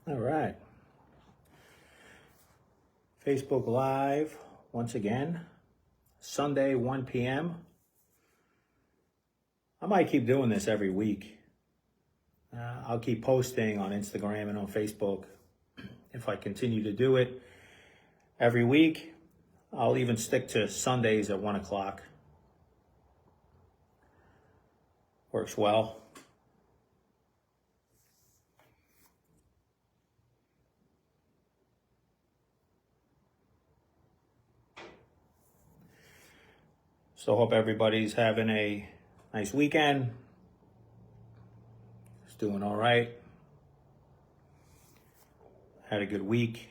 All right. Facebook Live once again, Sunday, 1 p.m. I might keep doing this every week. I'll keep posting on Instagram and on Facebook. If I continue to do it every week, I'll even stick to Sundays at 1 o'clock. Works well. So hope everybody's having a nice weekend. It's doing all right. Had a good week.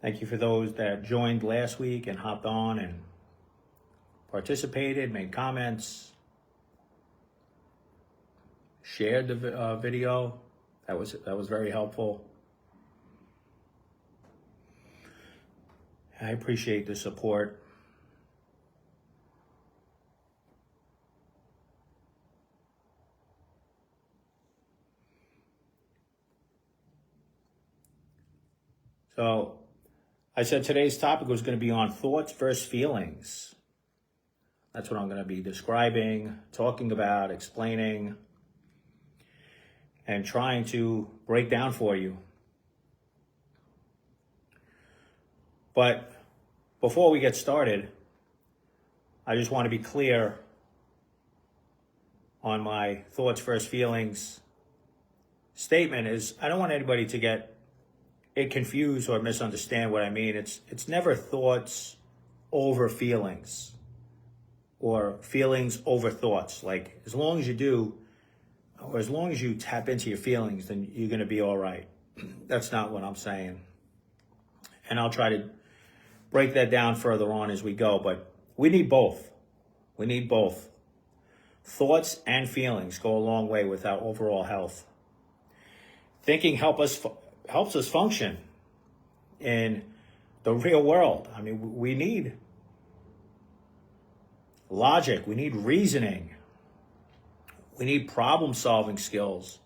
Thank you for those that joined last week and hopped on and participated, made comments, shared the video. That was very helpful. I appreciate the support. So I said today's topic was going to be on thoughts versus feelings. That's what I'm going to be describing, talking about, explaining, and trying to break down for you. But before we get started, I just want to be clear on my thoughts versus feelings statement. Is I don't want anybody to get it confused or misunderstand what I mean. It's never thoughts over feelings or feelings over thoughts. Like, as long as you do, or as long as you tap into your feelings, then you're going to be all right. That's not what I'm saying. And I'll try to break that down further on as we go. But we need both. We need both. Thoughts and feelings go a long way with our overall health. Thinking helps us function in the real world. I mean, we need logic. We need reasoning. We need problem-solving skills.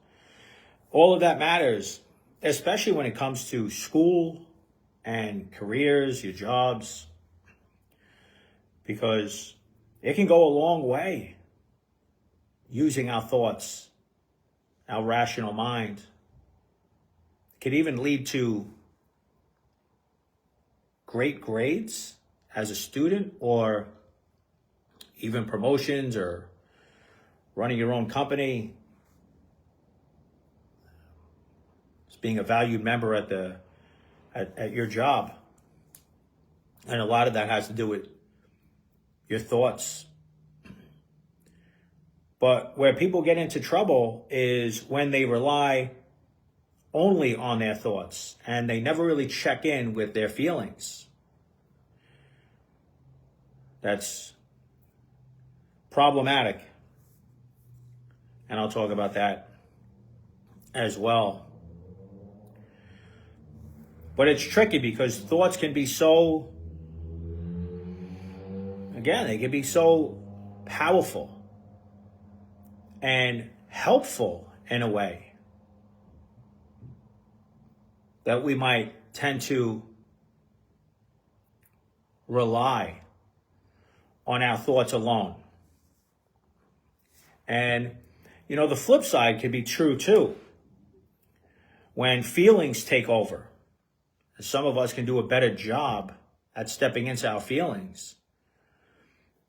All of that matters, especially when it comes to school and careers, your jobs, because it can go a long way using our thoughts, our rational mind. It could even lead to great grades as a student, or even promotions, or running your own company, just being a valued member at your job. And a lot of that has to do with your thoughts. But where people get into trouble is when they rely only on their thoughts and they never really check in with their feelings. That's problematic. And I'll talk about that as well. But it's tricky because thoughts can be so, again, they can be so powerful and helpful in a way that we might tend to rely on our thoughts alone. And, you know, the flip side can be true too. When feelings take over, some of us can do a better job at stepping into our feelings,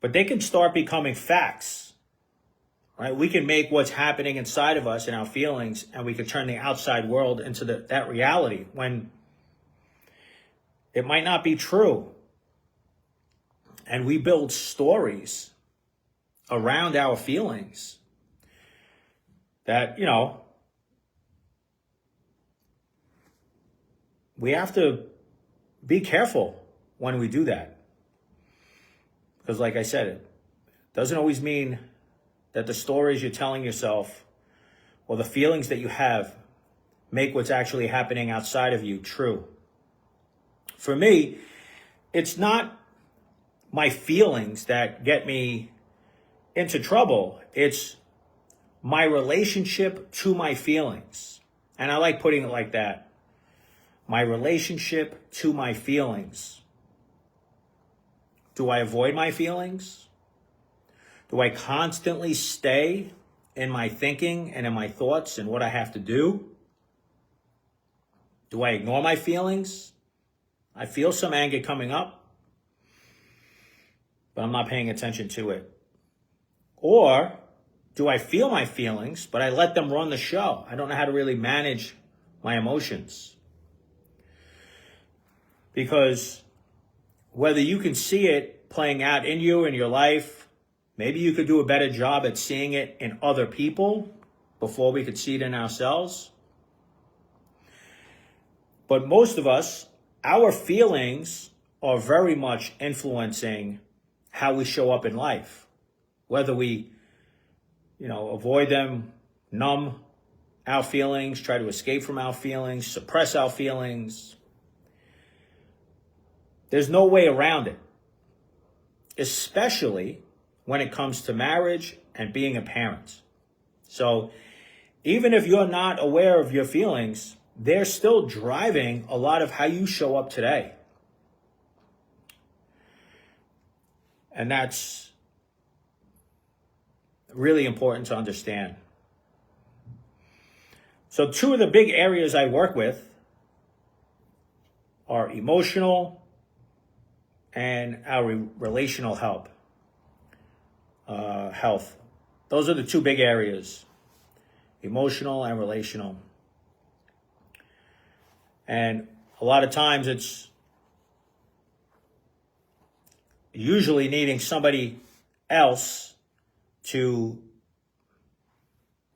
but they can start becoming facts, right? We can make what's happening inside of us and our feelings, and we can turn the outside world into that reality when it might not be true. And we build stories around our feelings that, you know, we have to be careful when we do that. Because like I said, it doesn't always mean that the stories you're telling yourself or the feelings that you have make what's actually happening outside of you true. For me, it's not my feelings that get me into trouble. It's my relationship to my feelings. And I like putting it like that. My relationship to my feelings. Do I avoid my feelings? Do I constantly stay in my thinking and in my thoughts and what I have to do? Do I ignore my feelings? I feel some anger coming up, but I'm not paying attention to it. Or do I feel my feelings, but I let them run the show? I don't know how to really manage my emotions. Because whether you can see it playing out in you, in your life, maybe you could do a better job at seeing it in other people before we could see it in ourselves. But most of us, our feelings are very much influencing how we show up in life. Whether we, avoid them, numb our feelings, try to escape from our feelings, suppress our feelings. There's no way around it, especially when it comes to marriage and being a parent. So even if you're not aware of your feelings, they're still driving a lot of how you show up today. And that's really important to understand. So 2 of the big areas I work with are emotional and our relational health. Those are the 2 big areas, emotional and relational. And a lot of times it's usually needing somebody else to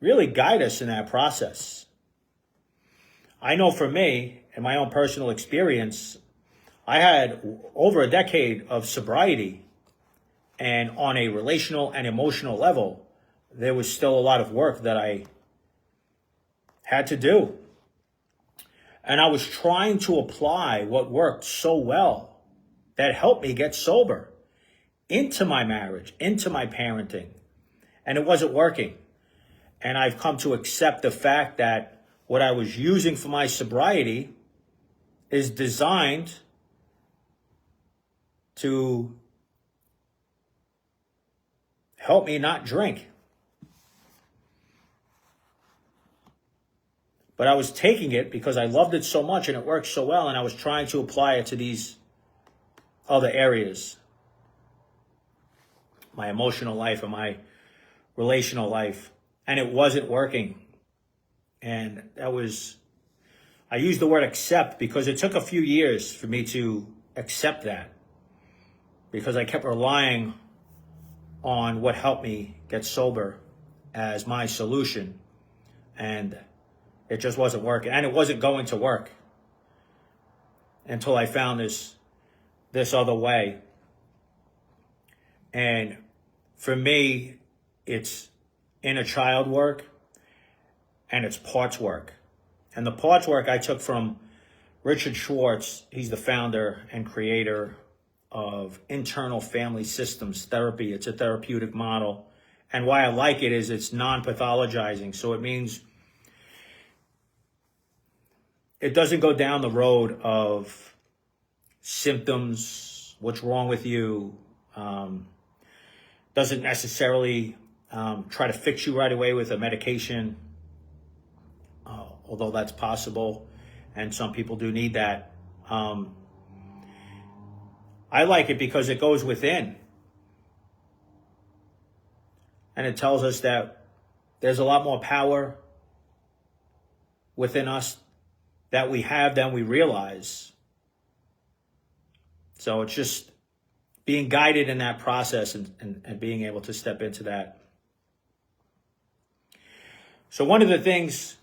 really guide us in that process. I know for me, in my own personal experience, I had over a decade of sobriety, and on a relational and emotional level, there was still a lot of work that I had to do. And I was trying to apply what worked so well that helped me get sober into my marriage, into my parenting, and it wasn't working. And I've come to accept the fact that what I was using for my sobriety is designed to help me not drink. But I was taking it because I loved it so much and it worked so well, and I was trying to apply it to these other areas. My emotional life and my relational life. And it wasn't working. And I used the word accept because it took a few years for me to accept that. Because I kept relying on what helped me get sober as my solution. And it just wasn't working. And it wasn't going to work until I found this other way. And for me, it's inner child work and it's parts work. And the parts work I took from Richard Schwartz. He's the founder and creator of internal family systems therapy. It's a therapeutic model. And why I like it is it's non-pathologizing. So it means it doesn't go down the road of symptoms, what's wrong with you, doesn't necessarily try to fix you right away with a medication, although that's possible, and some people do need that. I like it because it goes within. And it tells us that there's a lot more power within us that we have than we realize. So it's just being guided in that process and being able to step into that. So one of the things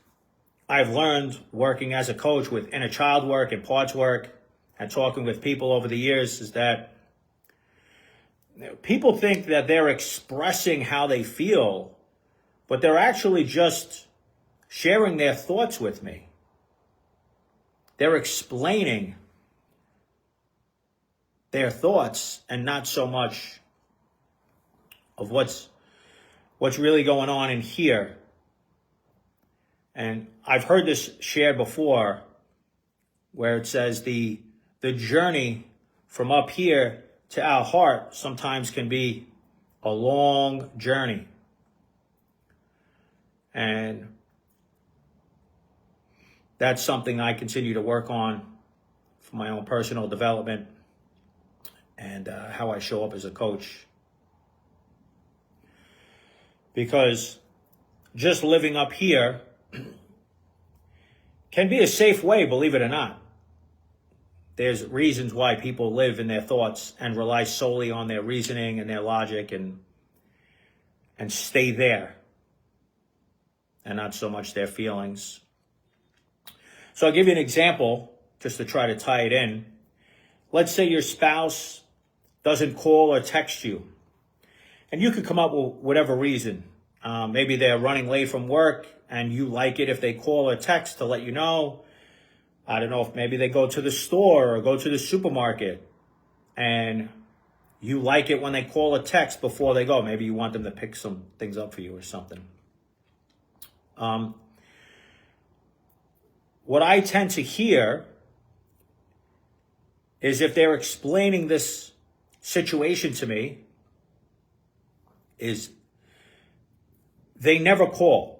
I've learned working as a coach with inner child work and parts work and talking with people over the years is that people think that they're expressing how they feel, but they're actually just sharing their thoughts with me. They're explaining their thoughts and not so much of what's really going on in here. And I've heard this shared before where it says the journey from up here to our heart sometimes can be a long journey. And that's something I continue to work on for my own personal development and how I show up as a coach. Because just living up here can be a safe way, believe it or not. There's reasons why people live in their thoughts and rely solely on their reasoning and their logic and stay there and not so much their feelings. So I'll give you an example just to try to tie it in. Let's say your spouse doesn't call or text you, and you could come up with whatever reason. Maybe they're running late from work and you like it if they call or text to let you know. I don't know, if maybe they go to the store or go to the supermarket and you like it when they call or text before they go. Maybe you want them to pick some things up for you or something. What I tend to hear is if they're explaining this situation to me, is they never call.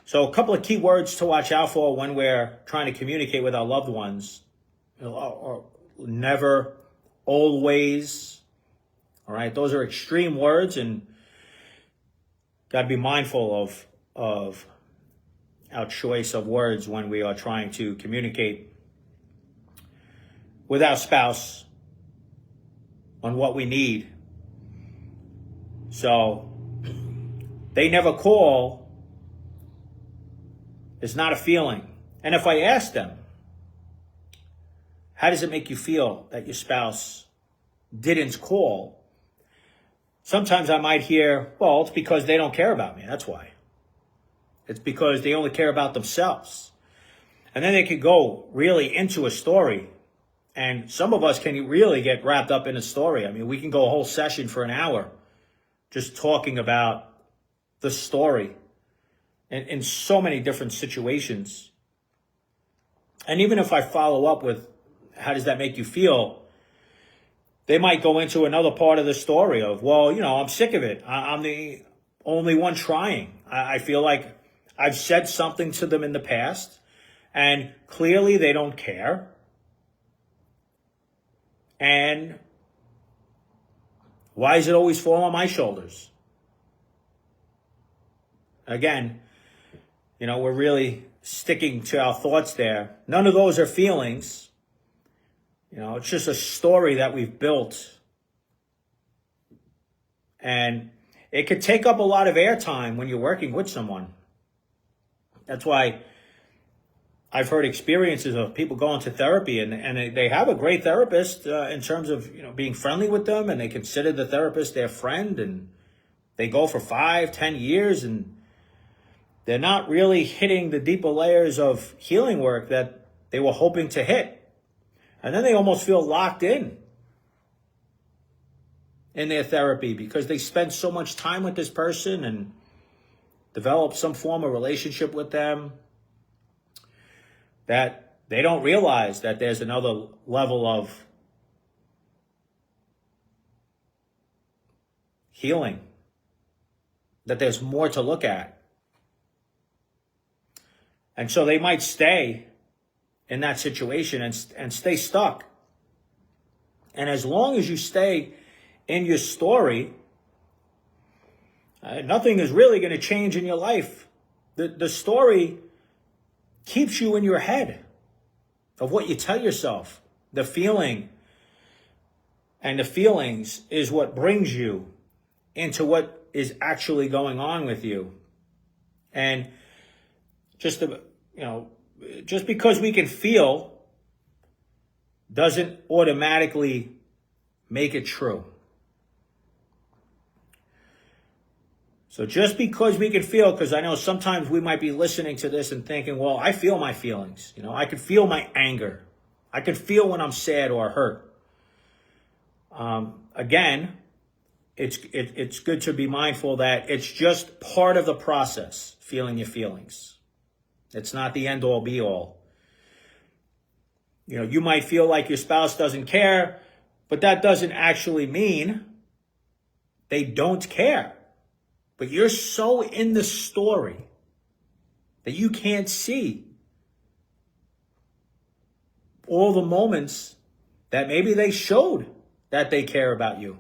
So a couple of key words to watch out for when we're trying to communicate with our loved ones. Or never, always. All right, those are extreme words, and got to be mindful of our choice of words when we are trying to communicate with our spouse on what we need. So they never call. It's not a feeling. And if I ask them, how does it make you feel that your spouse didn't call? Sometimes I might hear, well, it's because they don't care about me. That's why. It's because they only care about themselves. And then they could go really into a story. And some of us can really get wrapped up in a story. I mean, we can go a whole session for an hour just talking about the story in so many different situations. And even if I follow up with, how does that make you feel? They might go into another part of the story of, well, I'm sick of it. I'm the only one trying. I feel like I've said something to them in the past, and clearly they don't care. And why does it always fall on my shoulders? Again, we're really sticking to our thoughts there. None of those are feelings. It's just a story that we've built. And it could take up a lot of airtime when you're working with someone. That's why I've heard experiences of people going to therapy and they have a great therapist in terms of, being friendly with them, and they consider the therapist their friend, and they go for 5-10 years and they're not really hitting the deeper layers of healing work that they were hoping to hit. And then they almost feel locked in their therapy because they spend so much time with this person and develop some form of relationship with them that they don't realize that there's another level of healing, that there's more to look at. And so they might stay in that situation and stay stuck. And as long as you stay in your story, nothing is really going to change in your life. The story keeps you in your head of what you tell yourself. The feeling and the feelings is what brings you into what is actually going on with you. And just because we can feel doesn't automatically make it true. So just because we can feel, because I know sometimes we might be listening to this and thinking, well, I feel my feelings. I could feel my anger. I could feel when I'm sad or hurt. Again, it's good to be mindful that it's just part of the process, feeling your feelings. It's not the end all be all. You might feel like your spouse doesn't care, but that doesn't actually mean they don't care. But you're so in the story that you can't see all the moments that maybe they showed that they care about you.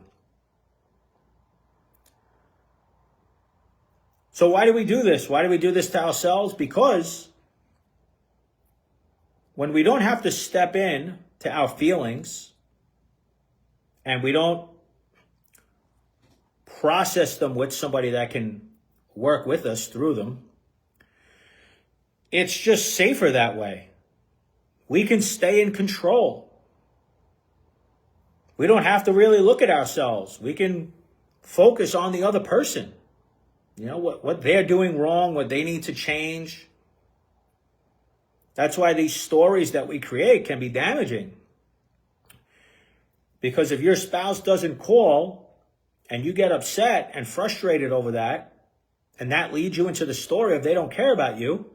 So why do we do this? Why do we do this to ourselves? Because when we don't have to step in to our feelings and we don't process them with somebody that can work with us through them, it's just safer that way. We can stay in control. We don't have to really look at ourselves. We can focus on the other person. What they're doing wrong, what they need to change. That's why these stories that we create can be damaging. Because if your spouse doesn't call and you get upset and frustrated over that, and that leads you into the story of they don't care about you,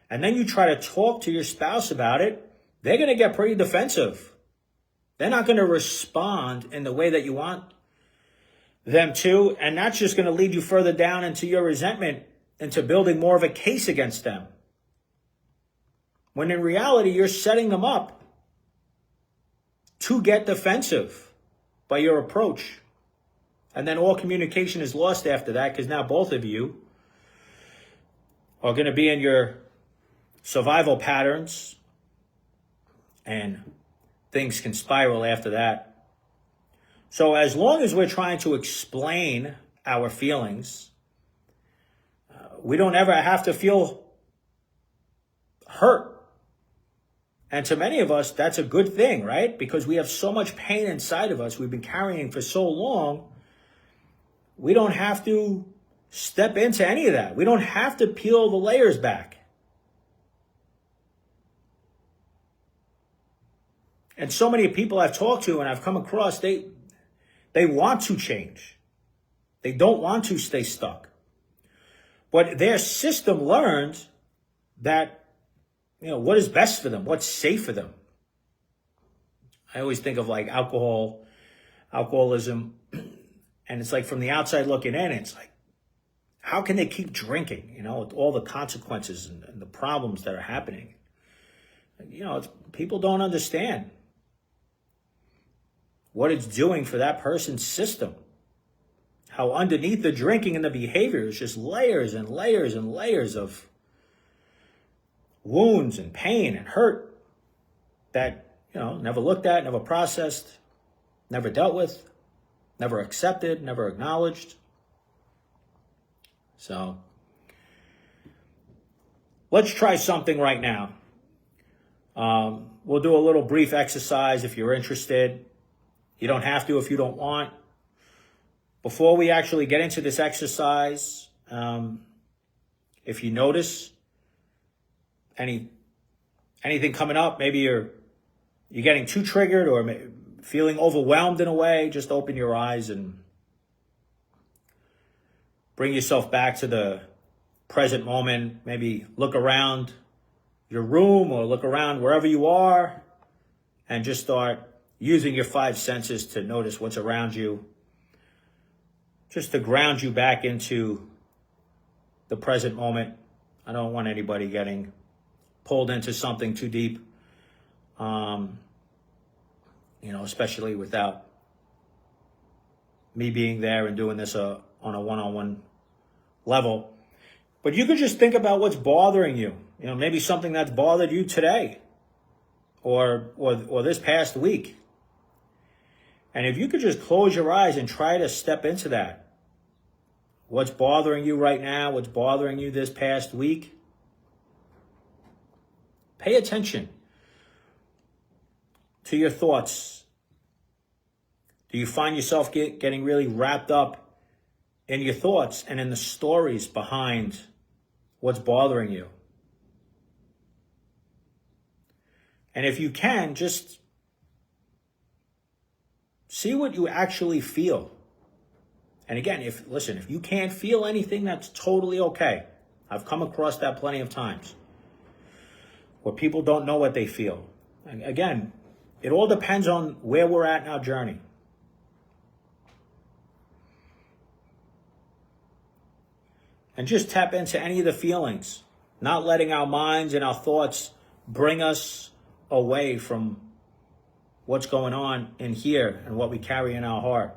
and then you try to talk to your spouse about it, they're going to get pretty defensive. They're not going to respond in the way that you want them to, and that's just going to lead you further down into your resentment, into building more of a case against them. When in reality, you're setting them up to get defensive by your approach. And then all communication is lost after that, because now both of you are going to be in your survival patterns, and things can spiral after that. So as long as we're trying to explain our feelings, we don't ever have to feel hurt. And to many of us, that's a good thing, right? Because we have so much pain inside of us we've been carrying for so long, we don't have to step into any of that. We don't have to peel the layers back. And so many people I've talked to and I've come across, they want to change. They don't want to stay stuck. But their system learned that, what is best for them, what's safe for them. I always think of like alcoholism, and it's like from the outside looking in, it's like, how can they keep drinking, with all the consequences and the problems that are happening? People don't understand what it's doing for that person's system. How underneath the drinking and the behavior is just layers and layers and layers of wounds and pain and hurt that, never looked at, never processed, never dealt with, never accepted, never acknowledged. So let's try something right now. We'll do a little brief exercise if you're interested. You don't have to if you don't want. Before we actually get into this exercise, if you notice anything coming up, maybe you're getting too triggered or feeling overwhelmed in a way, just open your eyes and bring yourself back to the present moment. Maybe look around your room or look around wherever you are and just start using your 5 senses to notice what's around you, just to ground you back into the present moment. I don't want anybody getting pulled into something too deep, especially without me being there and doing this on a one-on-one level. But you could just think about what's bothering you. Maybe something that's bothered you today or this past week. And if you could just close your eyes and try to step into that. What's bothering you right now? What's bothering you this past week? Pay attention to your thoughts. Do you find yourself getting really wrapped up in your thoughts and in the stories behind what's bothering you. And if you can, just see what you actually feel. And again, if you can't feel anything, that's totally okay. I've come across that plenty of times where people don't know what they feel. And again, it all depends on where we're at in our journey. And just tap into any of the feelings, not letting our minds and our thoughts bring us away from what's going on in here and what we carry in our heart.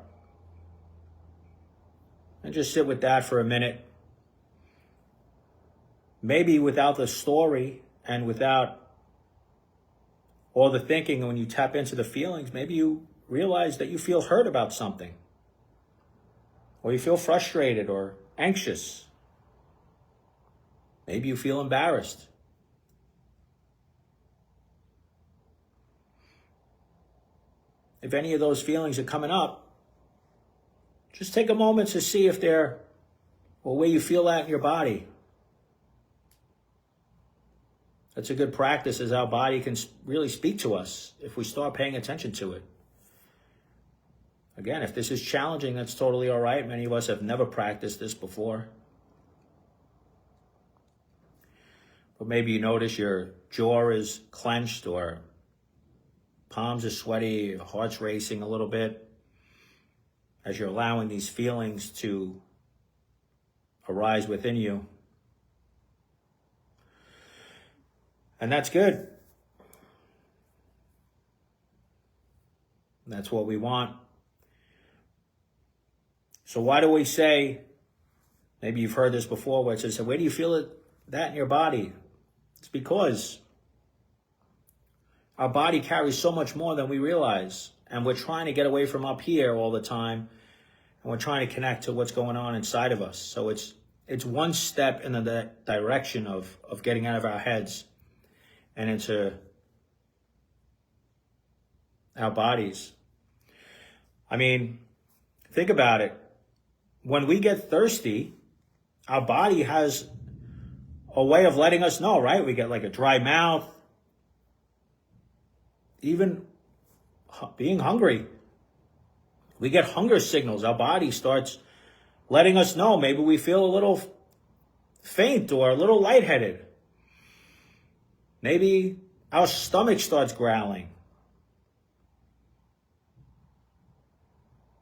And just sit with that for a minute. Maybe without the story and without all the thinking, and when you tap into the feelings, maybe you realize that you feel hurt about something, or you feel frustrated or anxious. Maybe you feel embarrassed. If any of those feelings are coming up, just take a moment to see if they're, or where you feel that in your body. That's a good practice, as our body can really speak to us if we start paying attention to it. Again, if this is challenging, that's totally all right. Many of us have never practiced this before. But maybe you notice your jaw is clenched, or palms are sweaty, your heart's racing a little bit, as you're allowing these feelings to arise within you. And that's good. That's what we want. So why do we say, maybe you've heard this before, where it says, where do you feel that in your body? It's because our body carries so much more than we realize. And we're trying to get away from up here all the time. And we're trying to connect to what's going on inside of us. So it's one step in the direction of getting out of our heads and into our bodies. I mean, think about it. When we get thirsty, our body has a way of letting us know, right? We get like a dry mouth, even being hungry. We get hunger signals. Our body starts letting us know. Maybe we feel a little faint or a little lightheaded. Maybe our stomach starts growling.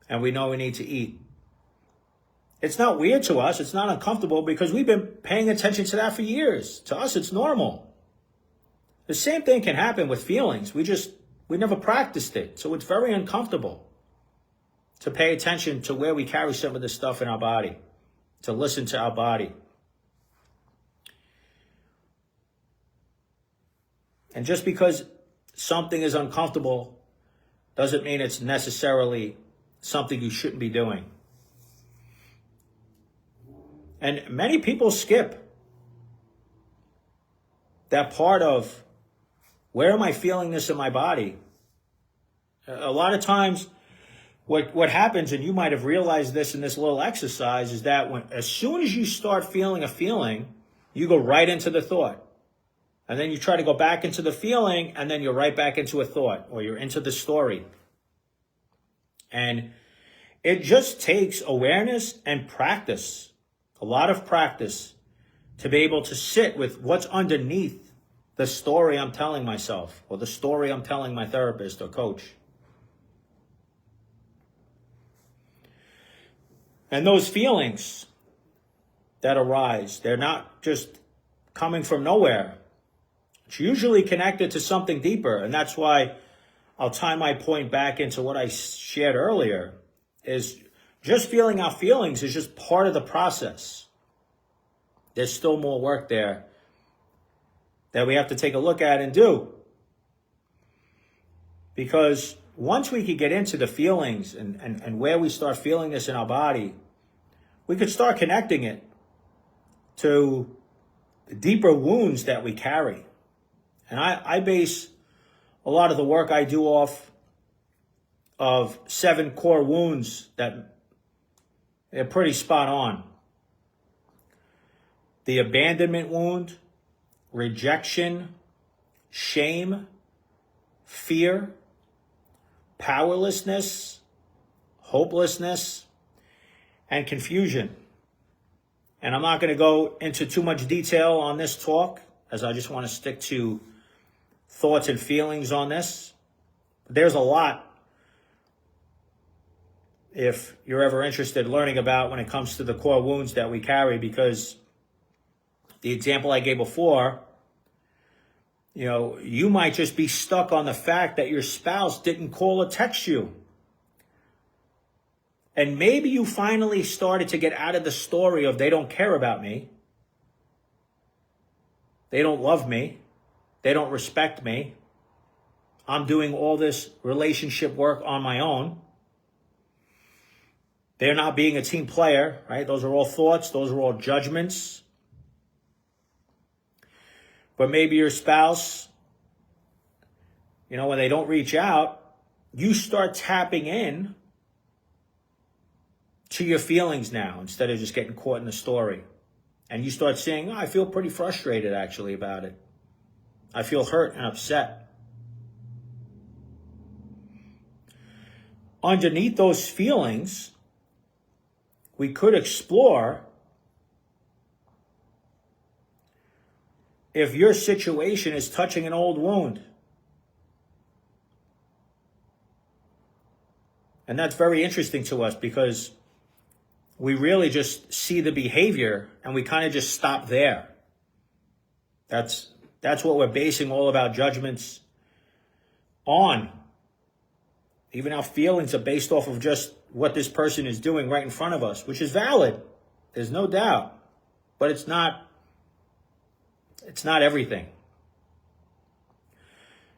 And we know we need to eat. It's not weird to us. It's not uncomfortable because we've been paying attention to that for years. To us, it's normal. The same thing can happen with feelings. We never practiced it. So it's very uncomfortable to pay attention to where we carry some of this stuff in our body, to listen to our body. And just because something is uncomfortable doesn't mean it's necessarily something you shouldn't be doing. And many people skip that part of, where am I feeling this in my body? A lot of times what happens, and you might have realized this in this little exercise, is that as soon as you start feeling a feeling, you go right into the thought. And then you try to go back into the feeling, and then you're right back into a thought, or you're into the story. And it just takes awareness and practice, a lot of practice, to be able to sit with what's underneath the story I'm telling myself, or the story I'm telling my therapist or coach. And those feelings that arise, they're not just coming from nowhere. It's usually connected to something deeper. And that's why I'll tie my point back into what I shared earlier, is just feeling our feelings is just part of the process. There's still more work there that we have to take a look at and do. Because once we can get into the feelings and where we start feeling this in our body, we could start connecting it to the deeper wounds that we carry. And I base a lot of the work I do off of 7 core wounds that They're pretty spot on. The abandonment wound, rejection, shame, fear, powerlessness, hopelessness, and confusion. And I'm not going to go into too much detail on this talk, as I just want to stick to thoughts and feelings on this. But there's a lot, if you're ever interested, learning about when it comes to the core wounds that we carry, because the example I gave before, you might just be stuck on the fact that your spouse didn't call or text you. And maybe you finally started to get out of the story of they don't care about me. They don't love me. They don't respect me. I'm doing all this relationship work on my own. They're not being a team player, right? Those are all thoughts. Those are all judgments. But maybe your spouse, when they don't reach out, you start tapping in to your feelings now instead of just getting caught in the story. And you start saying, I feel pretty frustrated actually about it. I feel hurt and upset. Underneath those feelings, we could explore if your situation is touching an old wound. And that's very interesting to us because we really just see the behavior and we kind of just stop there. That's what we're basing all of our judgments on. Even our feelings are based off of just what this person is doing right in front of us, which is valid. There's no doubt. But it's not everything.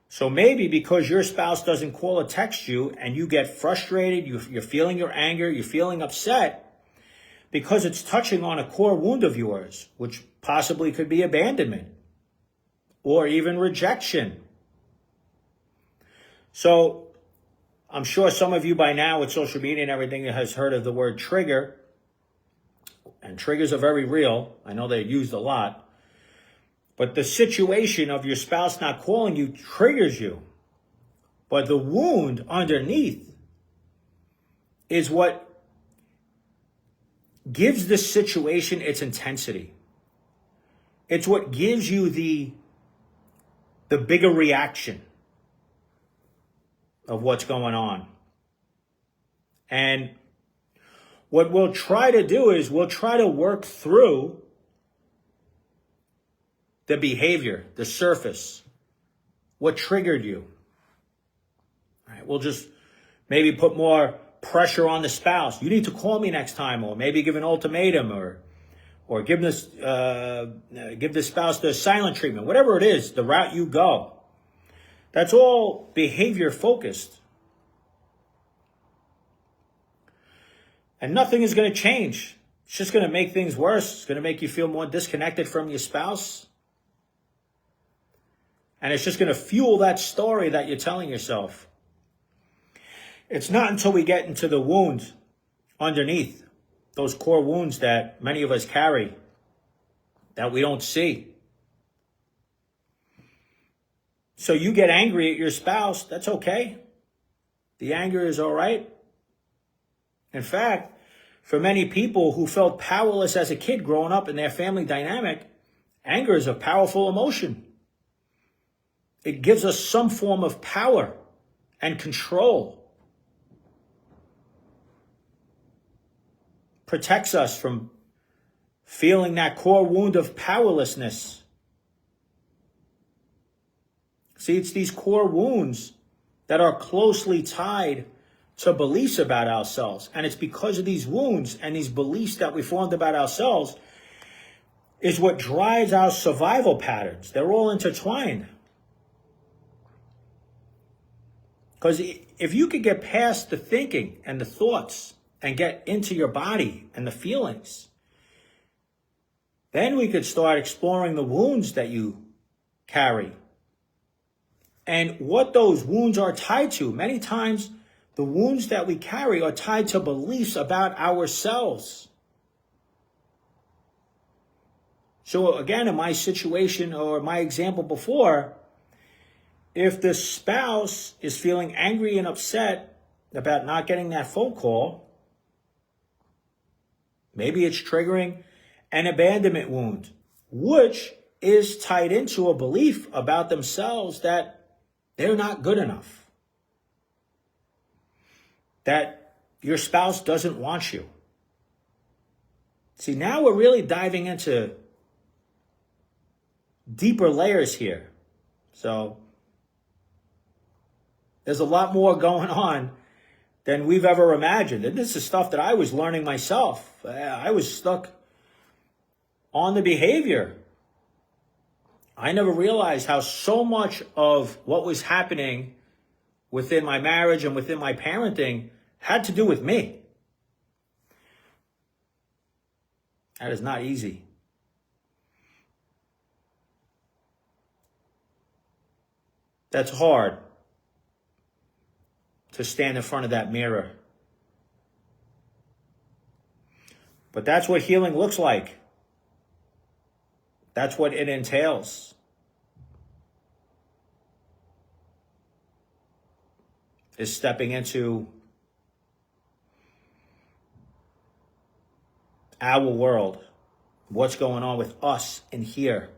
So maybe because your spouse doesn't call or text you and you get frustrated, you're feeling your anger, you're feeling upset, because it's touching on a core wound of yours, which possibly could be abandonment or even rejection. So I'm sure some of you by now with social media and everything has heard of the word trigger. And triggers are very real. I know they're used a lot. But the situation of your spouse not calling you triggers you. But the wound underneath is what gives this situation its intensity. It's what gives you the bigger reaction of what's going on. And what we'll try to do is we'll try to work through the behavior, the surface, what triggered you. All right, we'll just maybe put more pressure on the spouse. You need to call me next time, or maybe give an ultimatum, or give the spouse the silent treatment. Whatever it is, the route you go. That's all behavior focused. And nothing is going to change. It's just going to make things worse. It's going to make you feel more disconnected from your spouse. And it's just going to fuel that story that you're telling yourself. It's not until we get into the wound underneath, those core wounds that many of us carry, that we don't see. So you get angry at your spouse, that's okay. The anger is all right. In fact, for many people who felt powerless as a kid growing up in their family dynamic, anger is a powerful emotion. It gives us some form of power and control. Protects us from feeling that core wound of powerlessness. See, it's these core wounds that are closely tied to beliefs about ourselves. And it's because of these wounds and these beliefs that we formed about ourselves is what drives our survival patterns. They're all intertwined. Because if you could get past the thinking and the thoughts and get into your body and the feelings, then we could start exploring the wounds that you carry and what those wounds are tied to. Many times The wounds that we carry are tied to beliefs about ourselves. So again, in my situation or my example before, if the spouse is feeling angry and upset about not getting that phone call, maybe it's triggering an abandonment wound, which is tied into a belief about themselves that they're not good enough, that your spouse doesn't want you. See, now we're really diving into deeper layers here. So there's a lot more going on than we've ever imagined. And this is stuff that I was learning myself. I was stuck on the behavior. I never realized how so much of what was happening within my marriage and within my parenting had to do with me. That is not easy. That's hard to stand in front of that mirror. But that's what healing looks like. That's what it entails. Is stepping into our world, what's going on with us in here.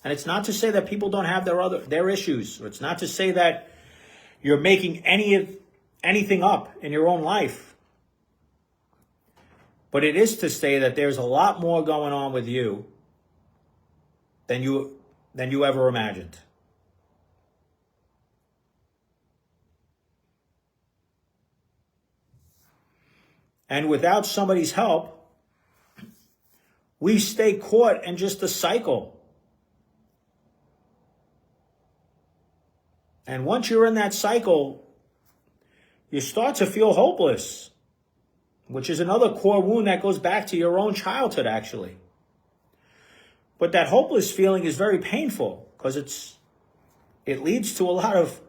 And it's not to say that people don't have their issues, or it's not to say that you're making anything up in your own life. But it is to say that there's a lot more going on with you than you ever imagined. And without somebody's help, we stay caught in just a cycle. And once you're in that cycle, you start to feel hopeless, which is another core wound that goes back to your own childhood, actually. But that hopeless feeling is very painful because it leads to a lot of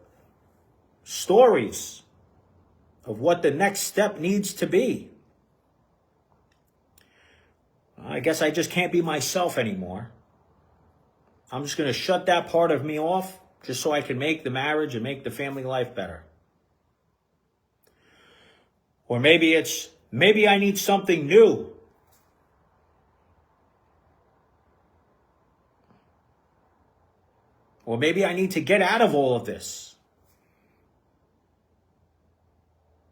stories of what the next step needs to be. I guess I just can't be myself anymore. I'm just going to shut that part of me off just so I can make the marriage and make the family life better. Or maybe I need something new. Or maybe I need to get out of all of this.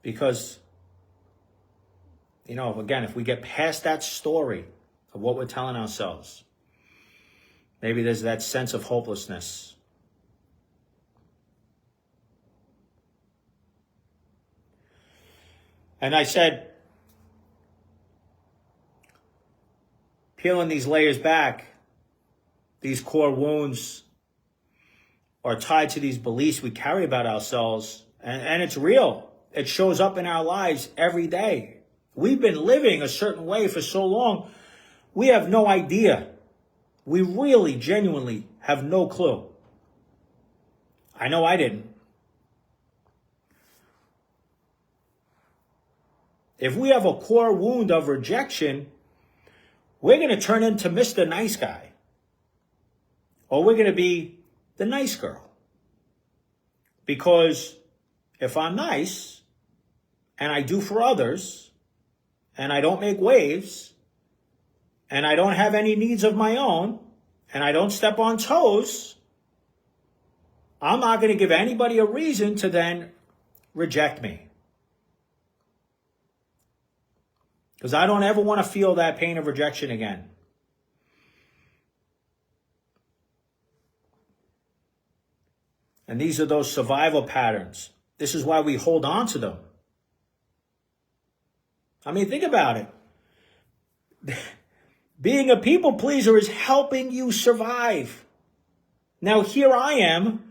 Because, again, if we get past that story of what we're telling ourselves, maybe there's that sense of hopelessness. And I said, peeling these layers back, these core wounds are tied to these beliefs we carry about ourselves. And it's real. It shows up in our lives every day. We've been living a certain way for so long, we have no idea. We really, genuinely have no clue. I know I didn't. If we have a core wound of rejection, we're going to turn into Mr. Nice Guy. Or we're going to be the nice girl. Because if I'm nice, and I do for others, and I don't make waves, and I don't have any needs of my own, and I don't step on toes, I'm not going to give anybody a reason to then reject me. Because I don't ever want to feel that pain of rejection again. And these are those survival patterns. This is why we hold on to them. I mean, think about it. Being a people pleaser is helping you survive. Now, here I am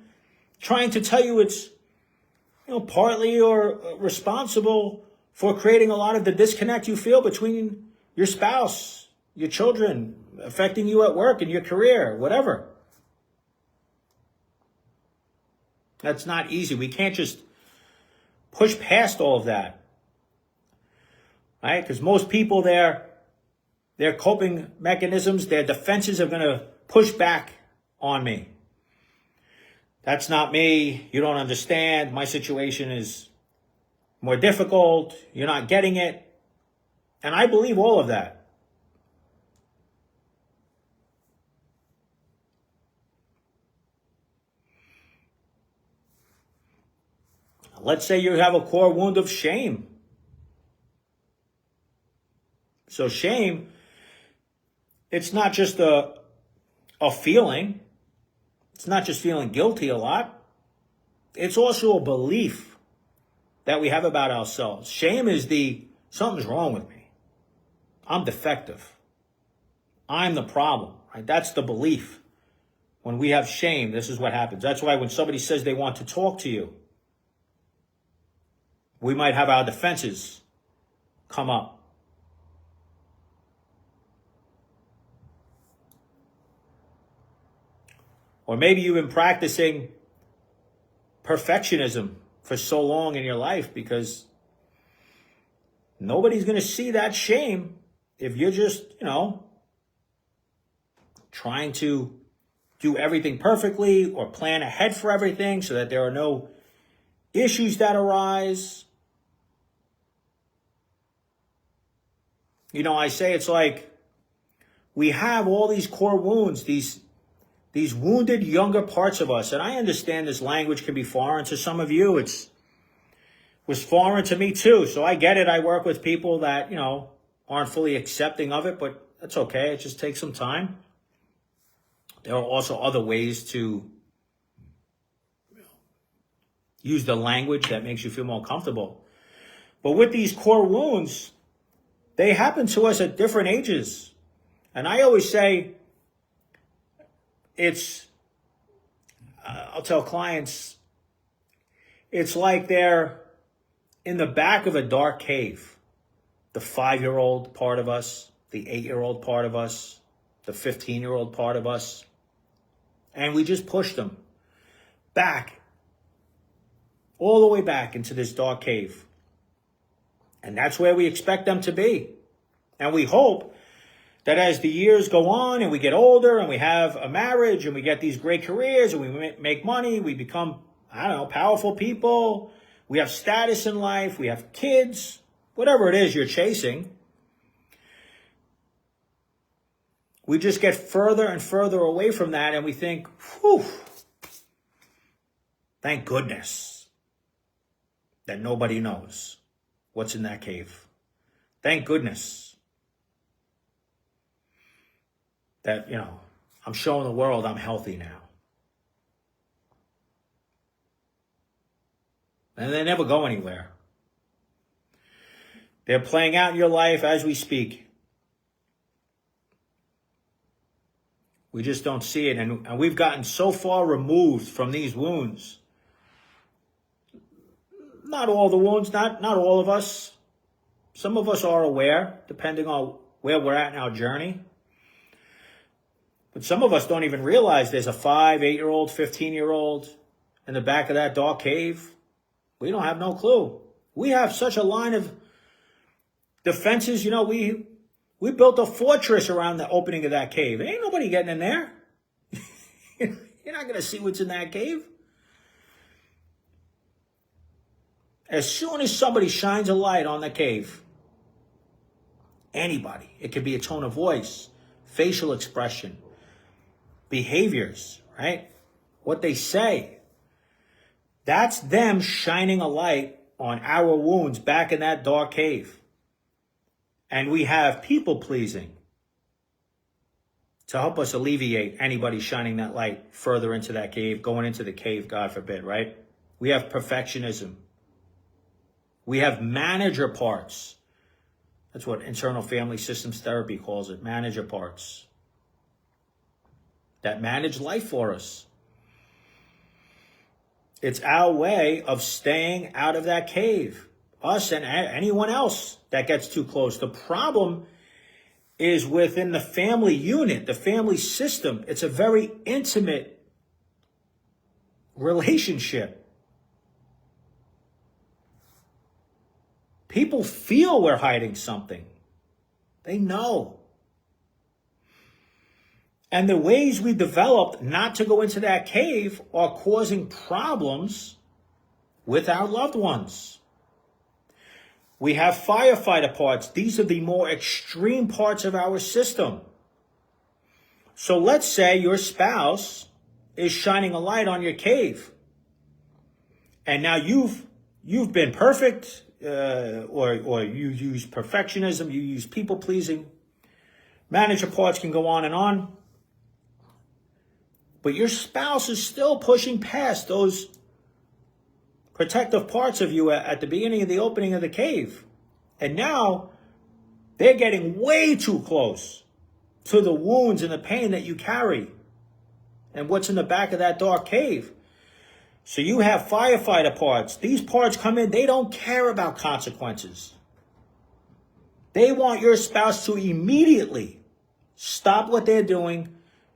trying to tell you it's, partly or responsible for creating a lot of the disconnect you feel between your spouse, your children, affecting you at work and your career, whatever. That's not easy. We can't just push past all of that, right? Because most people, their coping mechanisms, their defenses are going to push back on me. That's not me. You don't understand. My situation is more difficult. You're not getting it. And I believe all of that. Let's say you have a core wound of shame. So shame, it's not just a feeling. It's not just feeling guilty a lot. It's also a belief that we have about ourselves. Shame is something's wrong with me. I'm defective. I'm the problem, right? That's the belief. When we have shame, this is what happens. That's why when somebody says they want to talk to you, we might have our defenses come up. Or maybe you've been practicing perfectionism for so long in your life because nobody's going to see that shame if you're just, trying to do everything perfectly or plan ahead for everything so that there are no issues that arise. I say it's like we have all these core wounds, these wounded younger parts of us. And I understand this language can be foreign to some of you. It was foreign to me too. So I get it. I work with people that, aren't fully accepting of it, but that's okay. It just takes some time. There are also other ways to use the language that makes you feel more comfortable. But with these core wounds, they happen to us at different ages. And I always say I'll tell clients, it's like they're in the back of a dark cave. The 5-year-old part of us, the 8-year-old part of us, the 15-year-old part of us. And we just push them back, all the way back into this dark cave. And that's where we expect them to be. And we hope that as the years go on and we get older and we have a marriage and we get these great careers and we make money, we become, powerful people. We have status in life. We have kids, whatever it is you're chasing. We just get further and further away from that and we think, whew, thank goodness that nobody knows what's in that cave. Thank goodness that, I'm showing the world I'm healthy now. And they never go anywhere. They're playing out in your life as we speak. We just don't see it. And we've gotten so far removed from these wounds. Not all the wounds, not all of us. Some of us are aware, depending on where we're at in our journey. But some of us don't even realize there's a 5, 8-year-old, 15-year-old in the back of that dark cave. We don't have no clue. We have such a line of defenses. We built a fortress around the opening of that cave. Ain't nobody getting in there. You're not going to see what's in that cave. As soon as somebody shines a light on the cave, anybody, it could be a tone of voice, facial expression, behaviors, right? What they say. That's them shining a light on our wounds back in that dark cave. And we have people pleasing to help us alleviate anybody shining that light further into that cave, going into the cave, God forbid, right? We have perfectionism. We have manager parts. That's what internal family systems therapy calls it, manager parts. That manage life for us. It's our way of staying out of that cave. Us and anyone else that gets too close. The problem is within the family unit, the family system. It's a very intimate relationship. People feel we're hiding something. They know. And the ways we developed not to go into that cave are causing problems with our loved ones. We have firefighter parts. These are the more extreme parts of our system. So let's say your spouse is shining a light on your cave. And now you've been perfect, or you use perfectionism, you use people pleasing. Manager parts can go on and on. But your spouse is still pushing past those protective parts of you at the beginning of the opening of the cave. And now they're getting way too close to the wounds and the pain that you carry and what's in the back of that dark cave. So you have firefighter parts. These parts come in, they don't care about consequences. They want your spouse to immediately stop what they're doing,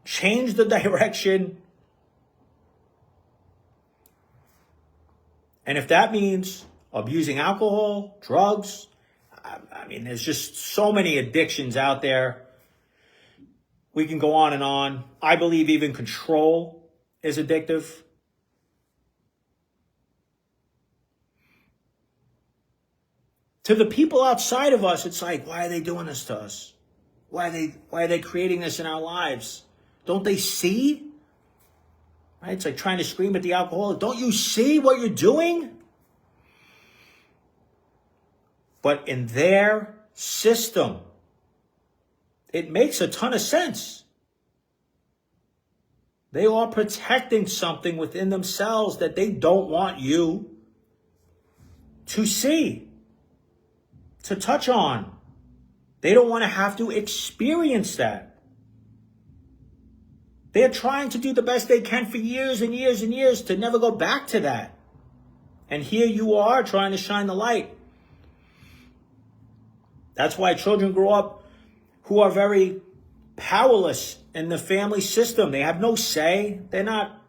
change the direction. And if that means abusing alcohol, drugs, I mean, there's just so many addictions out there. We can go on and on. I believe even control is addictive. To the people outside of us, it's like, why are they doing this to us? Why are they creating this in our lives? Don't they see? Right? It's like trying to scream at the alcoholic. Don't you see what you're doing? But in their system, it makes a ton of sense. They are protecting something within themselves that they don't want you to see, to touch on. They don't want to have to experience that. They're trying to do the best they can for years and years and years to never go back to that. And here you are trying to shine the light. That's why children grow up who are very powerless in the family system. They have no say. They're not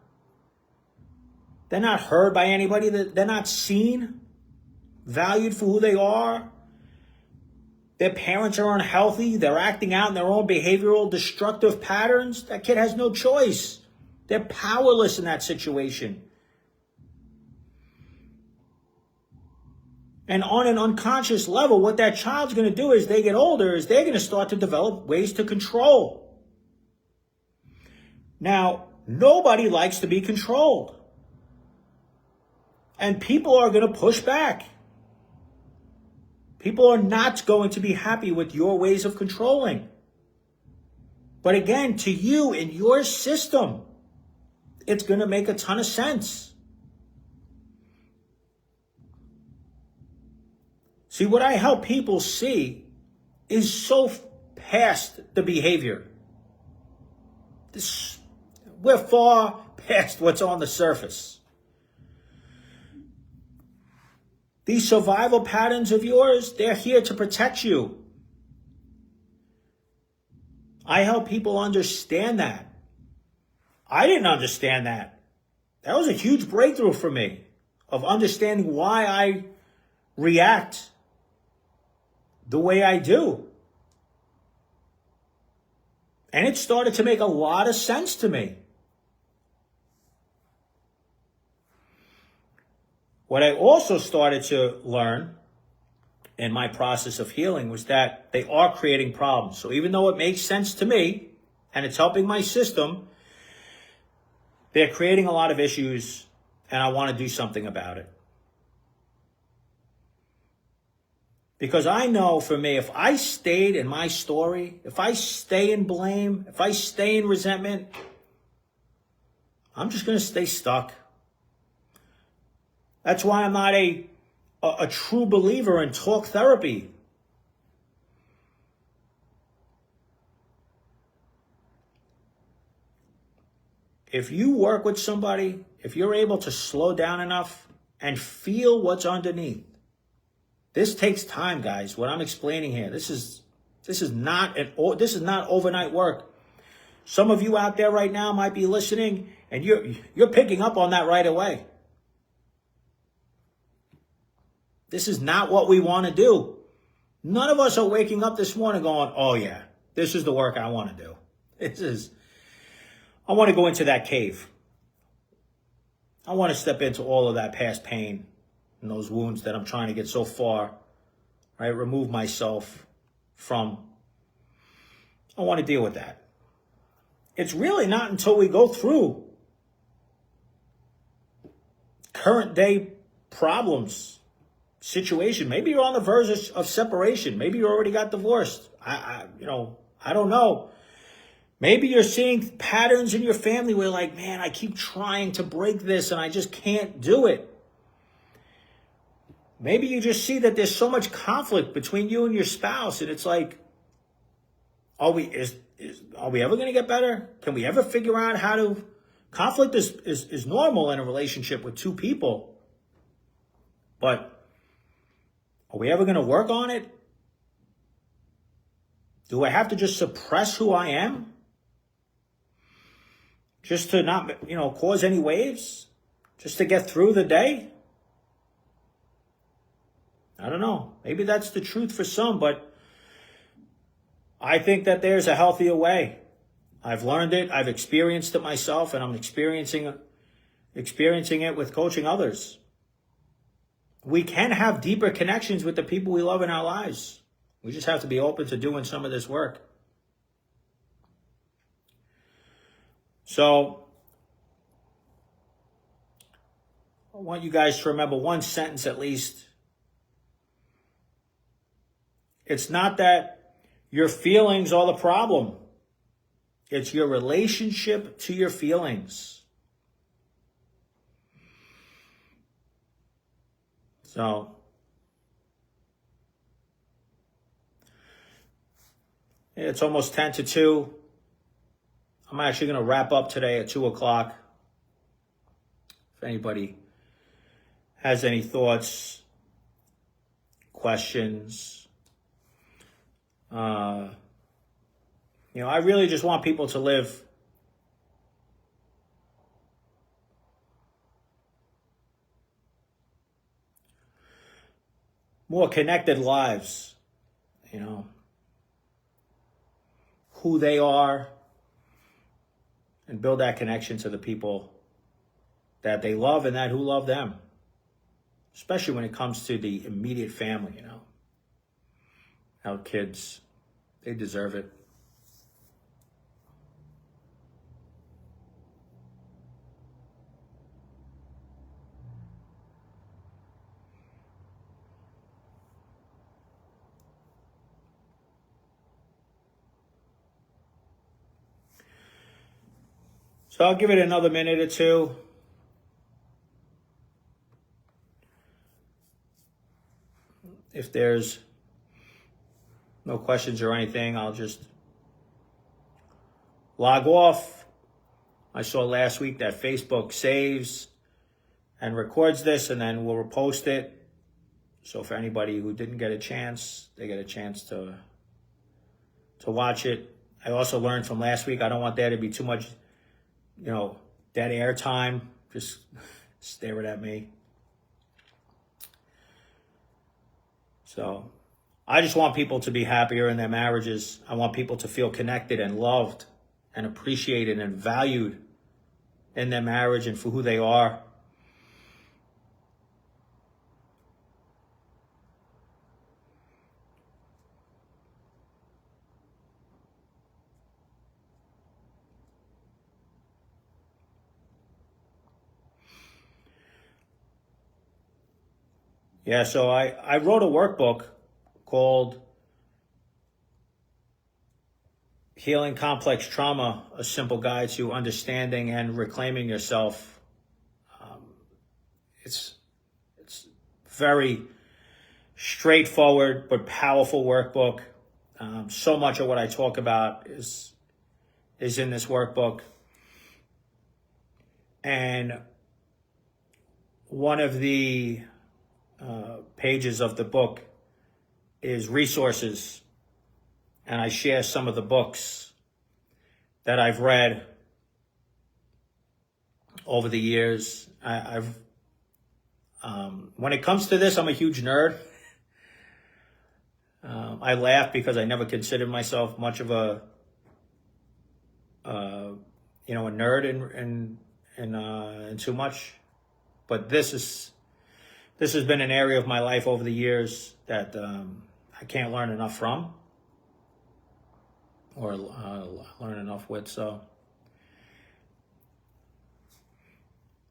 heard by anybody. They're not seen, valued for who they are. Their parents are unhealthy. They're acting out in their own behavioral destructive patterns. That kid has no choice. They're powerless in that situation. And on an unconscious level, what that child's going to do as they get older is they're going to start to develop ways to control. Now, nobody likes to be controlled. And people are going to push back. People are not going to be happy with your ways of controlling. But again, to you, in your system, it's going to make a ton of sense. See, what I help people see is so past the behavior. We're far past what's on the surface. These survival patterns of yours, they're here to protect you. I help people understand that. I didn't understand that. That was a huge breakthrough for me of understanding why I react the way I do. And it started to make a lot of sense to me. What I also started to learn in my process of healing was that they are creating problems. So even though it makes sense to me and it's helping my system, they're creating a lot of issues and I want to do something about it. Because I know for me, if I stayed in my story, if I stay in blame, if I stay in resentment, I'm just going to stay stuck. That's why I'm not a true believer in talk therapy. If you work with somebody, if you're able to slow down enough and feel what's underneath, this takes time, guys. What I'm explaining here, this is not overnight work. Some of you out there right now might be listening, and you're picking up on that right away. This is not what we want to do. None of us are waking up this morning going, oh yeah, this is the work I want to do. I want to go into that cave. I want to step into all of that past pain and those wounds that I'm trying to get so far, right? Remove myself from. I want to deal with that. It's really not until we go through current day problems, situation. Maybe you're on the verge of separation. Maybe you already got divorced. I don't know. Maybe you're seeing patterns in your family where like, man, I keep trying to break this and I just can't do it. Maybe you just see that there's so much conflict between you and your spouse, and it's like, are we ever going to get better? Can we ever figure out how to? Conflict is normal in a relationship with two people, but are we ever going to work on it? Do I have to just suppress who I am? Just to not, cause any waves? Just to get through the day? I don't know. Maybe that's the truth for some, but I think that there's a healthier way. I've learned it. I've experienced it myself, and I'm experiencing it with coaching others. We can have deeper connections with the people we love in our lives. We just have to be open to doing some of this work. So I want you guys to remember one sentence at least. It's not that your feelings are the problem. It's your relationship to your feelings. So, it's almost 10 to 2. I'm actually going to wrap up today at 2 o'clock. If anybody has any thoughts, questions, I really just want people to live more connected lives, who they are, and build that connection to the people that they love and that who love them, especially when it comes to the immediate family, Our kids, they deserve it. So I'll give it another minute or two. If there's no questions or anything, I'll just log off. I saw last week that Facebook saves and records this and then we'll repost it. So for anybody who didn't get a chance, they get a chance to watch it. I also learned from last week, I don't want there to be too much, dead air time. Just stare it at me. So I just want people to be happier in their marriages. I want people to feel connected and loved and appreciated and valued in their marriage and for who they are. Yeah, so I wrote a workbook called Healing Complex Trauma, A Simple Guide to Understanding and Reclaiming Yourself. It's very straightforward but powerful workbook. So much of what I talk about is in this workbook. And one of the pages of the book is resources, and I share some of the books that I've read over the years. When it comes to this, I'm a huge nerd. I laugh because I never considered myself much of a nerd and too much. But this has been an area of my life over the years that I can't learn enough from or learn enough with. So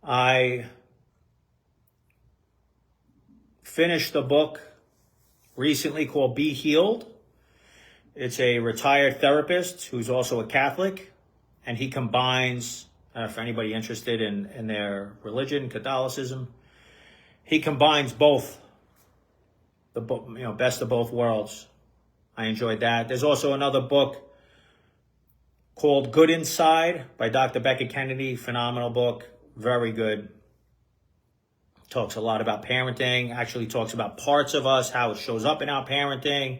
I finished a book recently called Be Healed. It's a retired therapist who's also a Catholic, and he combines, for anybody interested in their religion, Catholicism, he combines both, the best of both worlds. I enjoyed that. There's also another book called Good Inside by Dr. Becca Kennedy. Phenomenal book, very good. Talks a lot about parenting, actually talks about parts of us, how it shows up in our parenting.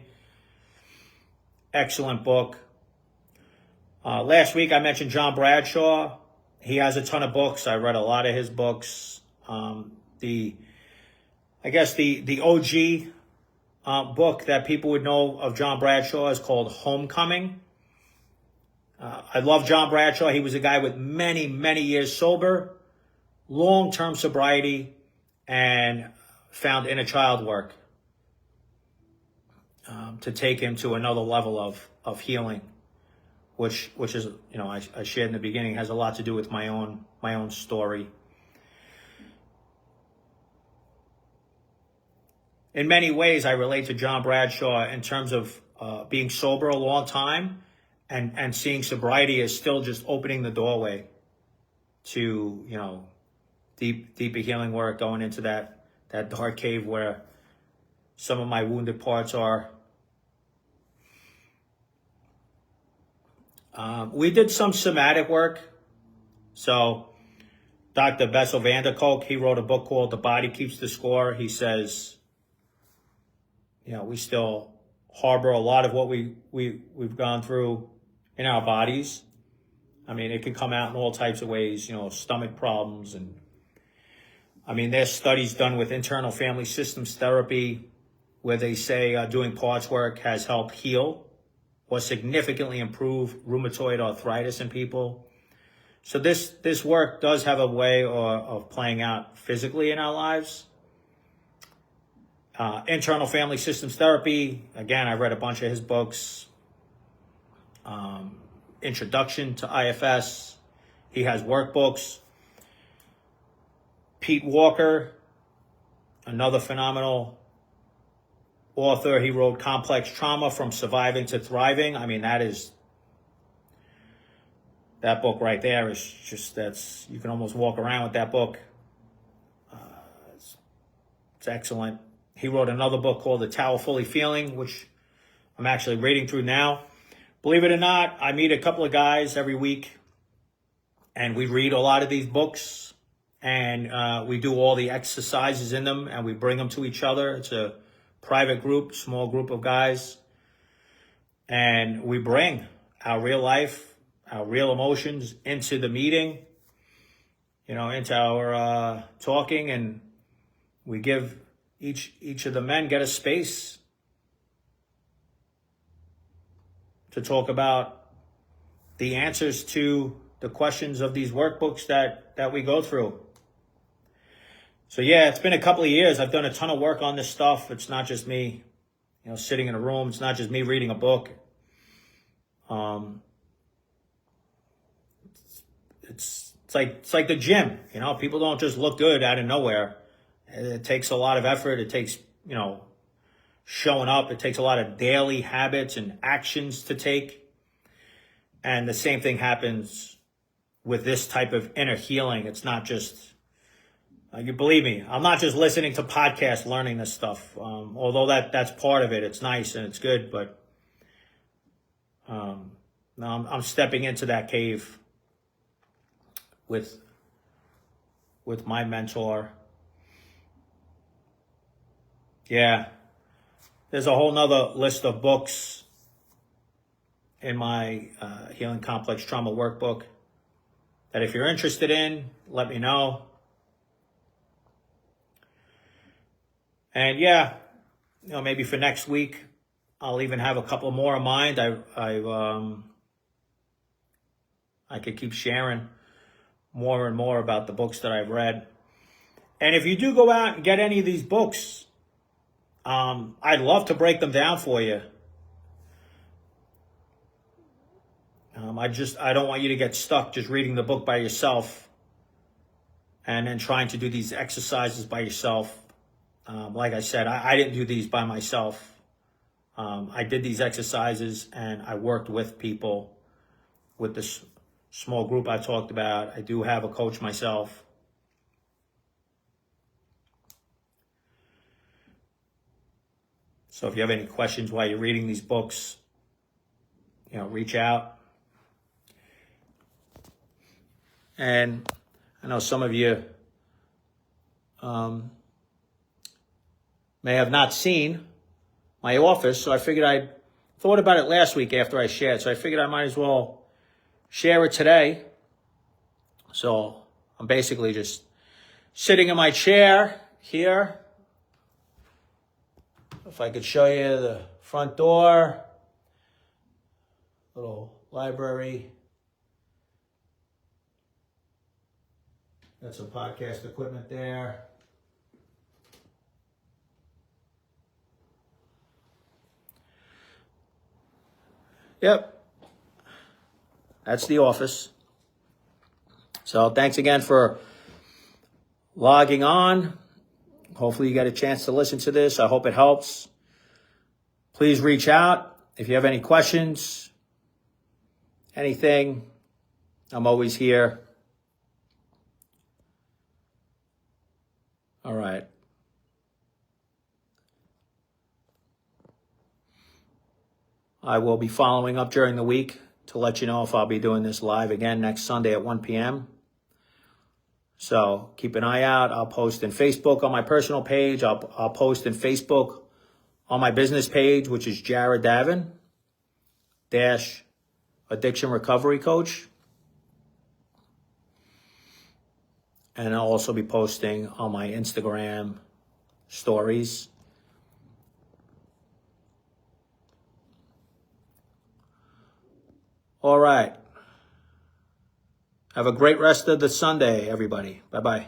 Excellent book. Last week I mentioned John Bradshaw. He has a ton of books. I read a lot of his books. The OG book that people would know of John Bradshaw is called Homecoming. I love John Bradshaw. He was a guy with many, many years sober, long-term sobriety, and found inner child work to take him to another level of healing, which is, I shared in the beginning, has a lot to do with my own story. In many ways, I relate to John Bradshaw in terms of being sober a long time and seeing sobriety as still just opening the doorway to, deeper healing work, going into that dark cave where some of my wounded parts are. We did some somatic work. So Dr. Bessel van der Kolk, he wrote a book called The Body Keeps the Score. He says, we still harbor a lot of what we've gone through in our bodies. I mean, it can come out in all types of ways, stomach problems. And there's studies done with internal family systems therapy where they say doing parts work has helped heal or significantly improve rheumatoid arthritis in people. So this work does have a way of playing out physically in our lives. Internal family systems therapy, again, I read a bunch of his books. Introduction to IFS. He has workbooks. Pete Walker, another phenomenal author. He wrote Complex Trauma: From Surviving to Thriving. That book right there is just, you can almost walk around with that book. It's excellent. He wrote another book called The Tower Fully Feeling, which I'm actually reading through now. Believe it or not, I meet a couple of guys every week, and we read a lot of these books, and we do all the exercises in them, and we bring them to each other. It's a private group, small group of guys, and we bring our real life, our real emotions into the meeting, into our talking, and we give each of the men get a space to talk about the answers to the questions of these workbooks that we go through. So yeah, it's been a couple of years. I've done a ton of work on this stuff. It's not just me, sitting in a room. It's not just me reading a book. It's like the gym. People don't just look good out of nowhere. It takes a lot of effort. It takes, showing up. It takes a lot of daily habits and actions to take. And the same thing happens with this type of inner healing. It's not just, you believe me, I'm not just listening to podcasts, learning this stuff. Although that's part of it. It's nice and it's good, but now I'm stepping into that cave with my mentor. Yeah, there's a whole nother list of books in my Healing Complex Trauma workbook that if you're interested in, let me know. And yeah, maybe for next week, I'll even have a couple more of mine. I could keep sharing more and more about the books that I've read. And if you do go out and get any of these books, I'd love to break them down for you. I don't want you to get stuck just reading the book by yourself and then trying to do these exercises by yourself. Like I said, I didn't do these by myself. I did these exercises and I worked with people with this small group I talked about. I do have a coach myself. So if you have any questions while you're reading these books, reach out. And I know some of you may have not seen my office, so I figured I thought about it last week after I shared, so I figured I might as well share it today. So I'm basically just sitting in my chair here. If I could show you the front door, little library. Got some podcast equipment there. Yep. That's the office. So thanks again for logging on. Hopefully you get a chance to listen to this. I hope it helps. Please reach out if you have any questions, anything. I'm always here. All right. I will be following up during the week to let you know if I'll be doing this live again next Sunday at 1 p.m. So keep an eye out. I'll post in Facebook on my personal page. I'll post in Facebook on my business page, which is Jared Davin - Addiction Recovery Coach. And I'll also be posting on my Instagram stories. All right. Have a great rest of the Sunday, everybody. Bye-bye.